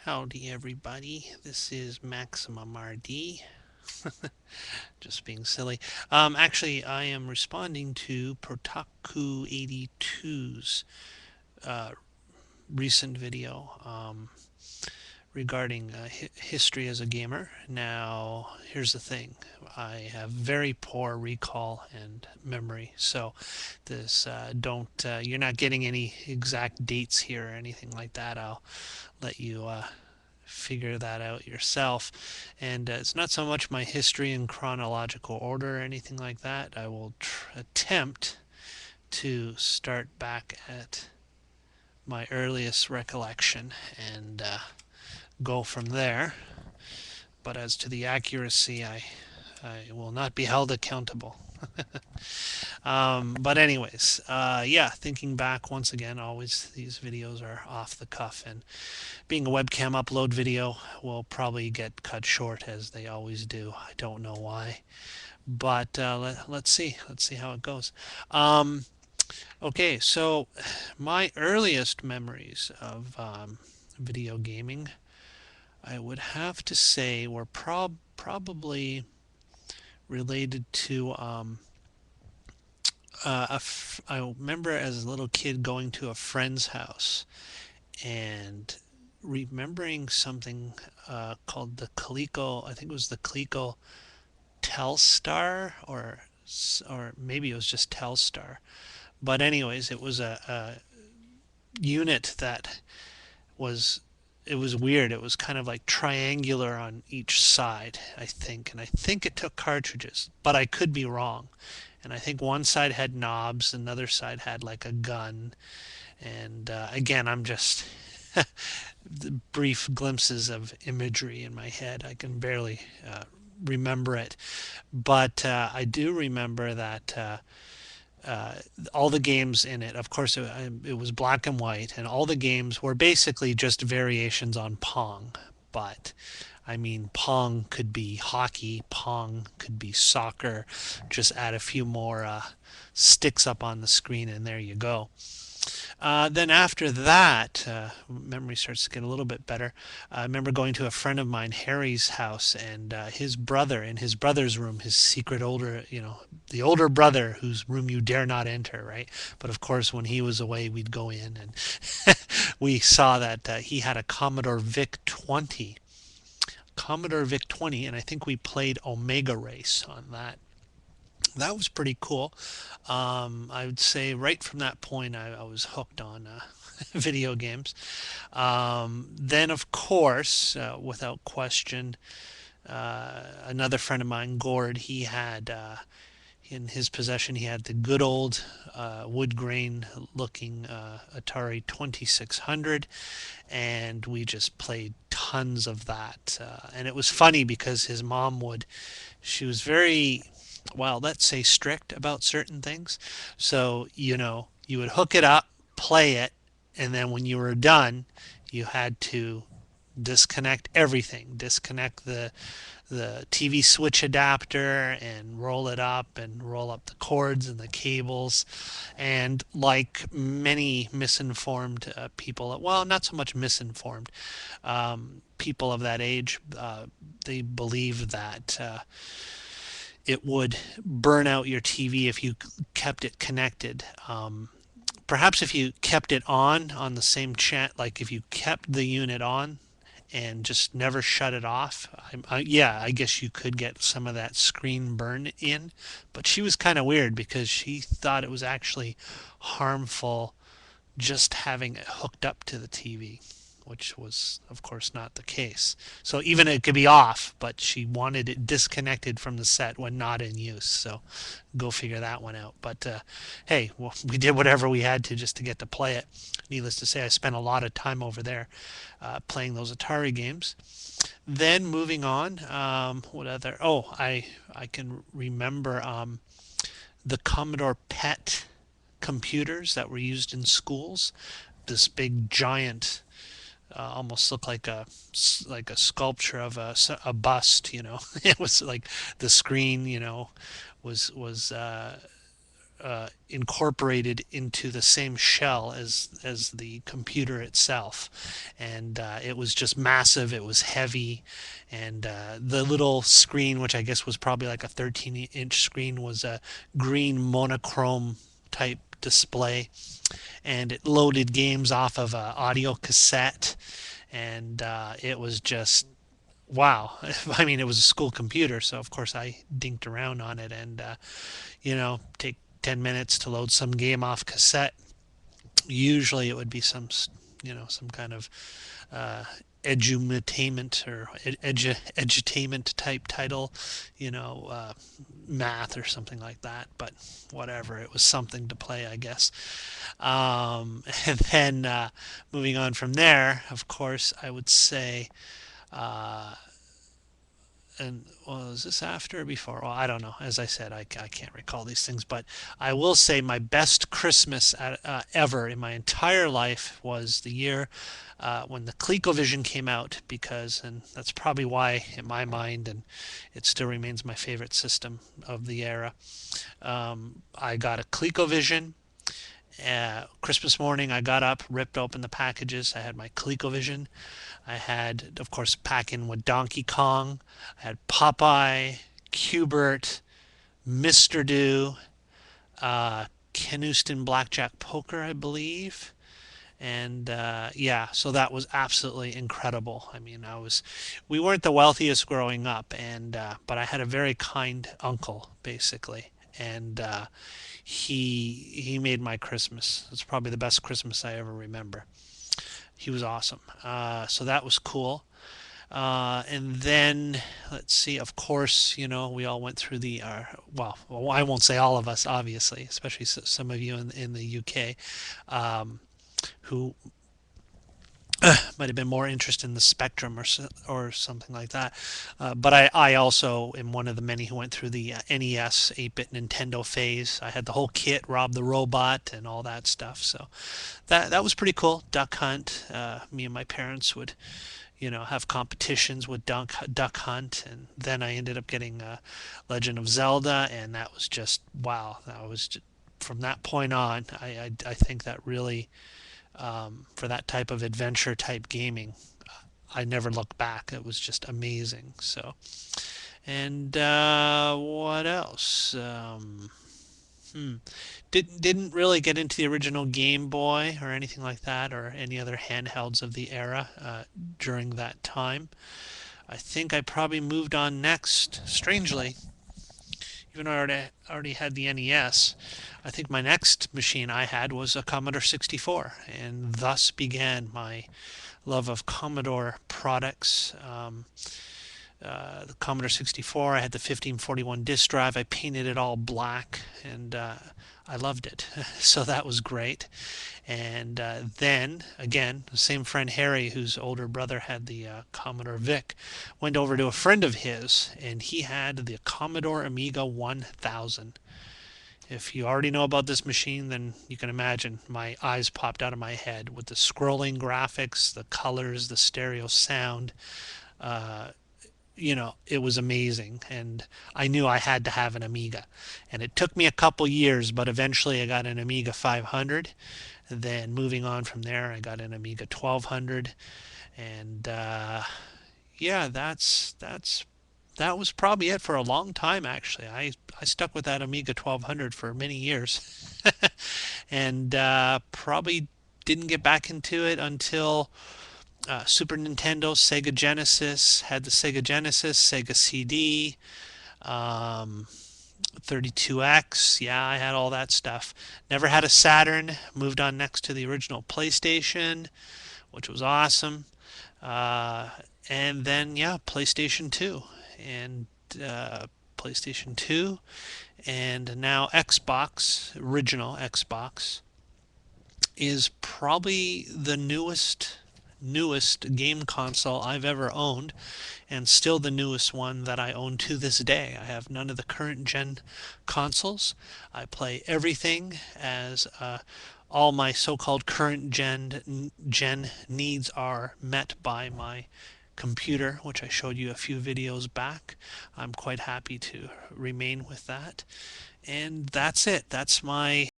Howdy everybody, this is Maximum RD. Just being silly. Actually, I am responding to Protaku82's uh, recent video regarding history as a gamer. Now, here's the thing. I have very poor recall and memory, so this don't you're not getting any exact dates here or anything like that. I'll let you figure that out yourself. And it's not so much my history in chronological order or anything like that. I will attempt to start back at my earliest recollection and go from there. But as to the accuracy, I will not be held accountable. But anyways, yeah, thinking back once again, always these videos are off the cuff, and being a webcam upload video will probably get cut short as they always do. I don't know why, but let's see. Let's see how it goes. Um, okay, so my earliest memories of video gaming, I would have to say, were probably related to I remember as a little kid going to a friend's house and remembering something called the Coleco. I think it was the Coleco Telstar, or maybe it was just Telstar. But anyways, it was a unit that was it was weird. It was kind of like triangular on each side, I think, and I think it took cartridges, but I could be wrong. And I think one side had knobs, another side had like a gun. And again, I'm just the brief glimpses of imagery in my head. I can barely remember it, but I do remember that uh, all the games in it, of course, it was black and white, and all the games were basically just variations on Pong. But I mean, Pong could be hockey, Pong could be soccer. Just add a few more sticks up on the screen, and there you go. Then after that, memory starts to get a little bit better. I remember going to a friend of mine, Harry's house, and his brother, in his brother's room, his secret older, the older brother whose room you dare not enter, right? But of course, when he was away, we'd go in, and we saw that he had a Commodore VIC 20. Commodore VIC 20, and I think we played Omega Race on that. That was pretty cool. I would say right from that point, I was hooked on video games. Then, of course, without question, another friend of mine, Gord, he had in his possession, he had the good old wood grain looking Atari 2600, and we just played tons of that. And it was funny because his mom she was very, well, let's say strict about certain things. So, you would hook it up, play it, and then when you were done, you had to disconnect everything. Disconnect the TV switch adapter and roll it up and roll up the cords and the cables. And like many misinformed people, well, not so much misinformed, people of that age, they believe that it would burn out your TV if you kept it connected. Perhaps if you kept it on the same chat, like if you kept the unit on and just never shut it off, yeah, I guess you could get some of that screen burn in. But she was kind of weird because she thought it was actually harmful just having it hooked up to the TV, which was, of course, not the case. So even it could be off, but she wanted it disconnected from the set when not in use. So go figure that one out. But hey, well, we did whatever we had to just to get to play it. Needless to say, I spent a lot of time over there playing those Atari games. Then moving on, what other? Oh, I can remember the Commodore PET computers that were used in schools. This big giant, almost looked like a sculpture of a bust. It was like the screen, was incorporated into the same shell as the computer itself, and it was just massive. It was heavy, and the little screen, which I guess was probably like a 13-inch screen, was a green monochrome type display, and it loaded games off of a audio cassette, and it was just wow. I mean, it was a school computer, so of course I dinked around on it, and take 10 minutes to load some game off cassette. Usually it would be some kind of uh, edutainment or edutainment type title, you know, uh, math or something like that. But whatever, it was something to play, I guess. And then moving on from there, of course, I would say uh, and was this after or before? Well, I don't know. As I said, I can't recall these things, but I will say my best Christmas ever in my entire life was the year when the ColecoVision came out, and that's probably why, in my mind, and it still remains my favorite system of the era. I got a ColecoVision. Christmas morning, I got up, ripped open the packages. I had my ColecoVision. I had, of course, pack in with Donkey Kong. I had Popeye, Cubert, Mr. Do, Ken Houston Blackjack Poker, I believe. And yeah, so that was absolutely incredible. I mean, we weren't the wealthiest growing up, and but I had a very kind uncle, basically, and he made my Christmas. It's probably the best Christmas I ever remember. He was awesome. So that was cool. And then let's see. Of course, we all went through well, I won't say all of us, obviously, especially some of you in the UK, um, who might have been more interested in the Spectrum or something like that. But I also am one of the many who went through the NES 8-bit Nintendo phase. I had the whole kit, Rob the Robot, and all that stuff. So that was pretty cool. Duck Hunt. Me and my parents would have competitions with Duck Hunt, and then I ended up getting Legend of Zelda, and that was just wow. That was just, from that point on, I think that really for that type of adventure type gaming, I never looked back. It was just amazing. So, and what else? Hmm. Didn't really get into the original Game Boy or anything like that, or any other handhelds of the era during that time. I think I probably moved on next. Strangely, even though I already had the NES, I think my next machine I had was a Commodore 64, and thus began my love of Commodore products. The Commodore 64. I had the 1541 disk drive. I painted it all black, and I loved it. So that was great. And then, again, the same friend Harry, whose older brother had the Commodore VIC, went over to a friend of his, and he had the Commodore Amiga 1000. If you already know about this machine, then you can imagine my eyes popped out of my head with the scrolling graphics, the colors, the stereo sound. Uh, it was amazing, and I knew I had to have an Amiga. And it took me a couple years, but eventually I got an Amiga 500. Then moving on from there, I got an Amiga 1200, and yeah, that was probably it for a long time. Actually, I stuck with that Amiga 1200 for many years, and probably didn't get back into it until Super Nintendo, Sega Genesis, had the Sega Genesis, Sega CD, um, 32X. Yeah, I had all that stuff. Never had a Saturn. Moved on next to the original PlayStation, which was awesome. Uh, and then, yeah, PlayStation 2. And PlayStation 2. And now Xbox, original Xbox, is probably the newest game console I've ever owned, and still the newest one that I own to this day. I have none of the current gen consoles. I play everything as all my so-called current gen needs are met by my computer, which I showed you a few videos back. I'm quite happy to remain with that. And that's it. That's my